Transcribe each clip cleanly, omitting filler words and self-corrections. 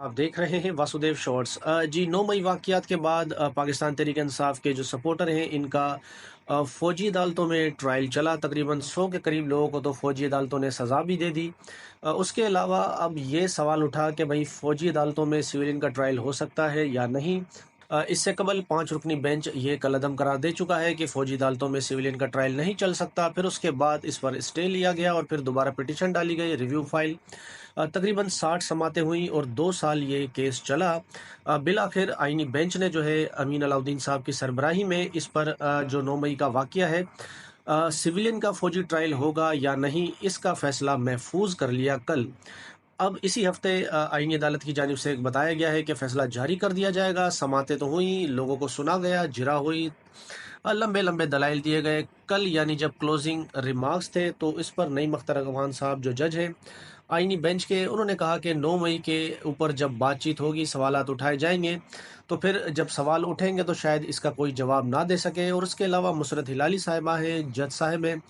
आप देख रहे हैं वासुदेव शॉर्ट्स। जी, 9 मई वाक़यात के बाद पाकिस्तान तहरीक-ए-इंसाफ के जो सपोर्टर हैं इनका फ़ौजी अदालतों में ट्रायल चला। तकरीबन 100 के करीब लोगों को तो फ़ौजी अदालतों ने सज़ा भी दे दी। उसके अलावा अब ये सवाल उठा कि भई फ़ौजी अदालतों में सिविलियन का ट्रायल हो सकता है या नहीं? इससे कबल 5 रुकनी बेंच ये कलअदम करार दे चुका है कि फ़ौजी अदालतों में सिविलियन का ट्रायल नहीं चल सकता। फिर उसके बाद इस पर स्टे लिया गया और फिर दोबारा पिटीशन डाली गई, रिव्यू फाइल। तकरीबन 60 समातें हुई और 2 साल ये केस चला। बिलाखिर आईनी बेंच ने जो है अमीन अलाउद्दीन साहब की सरबराही में इस पर जो 9 मई का वाक़या है, सिविलियन का फ़ौजी ट्रायल होगा या नहीं, इसका फ़ैसला महफूज कर लिया कल। अब इसी हफ्ते आईनी अदालत की जानिब से बताया गया है कि फ़ैसला जारी कर दिया जाएगा। समातें तो हुई, लोगों को सुना गया, जिरा हुई, लंबे लंबे दलाइल दिए गए। कल यानी जब क्लोजिंग रिमार्क्स थे तो इस पर नईम अख्तर अगवान साहब जो जज हैं आईनी बेंच के, उन्होंने कहा कि 9 मई के ऊपर जब बातचीत होगी, सवालात उठाए जाएंगे, तो फिर जब सवाल उठेंगे तो शायद इसका कोई जवाब ना दे सके। और उसके अलावा मुसरत हिलाली साहिबा है, जज साहब हैं,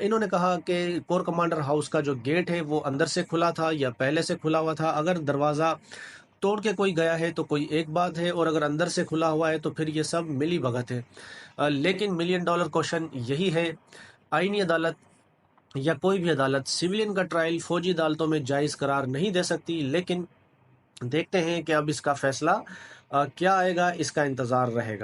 इन्होंने कहा कि कोर कमांडर हाउस का जो गेट है वो अंदर से खुला था या पहले से खुला हुआ था। अगर दरवाज़ा तोड़ के कोई गया है तो कोई एक बात है, और अगर अंदर से खुला हुआ है तो फिर ये सब मिली भगत है। लेकिन मिलियन डॉलर क्वेश्चन यही है, आईनी अदालत या कोई भी अदालत सिविलियन का ट्रायल फौजी अदालतों में जायज़ करार नहीं दे सकती। लेकिन देखते हैं कि अब इसका फैसला क्या आएगा, इसका इंतज़ार रहेगा।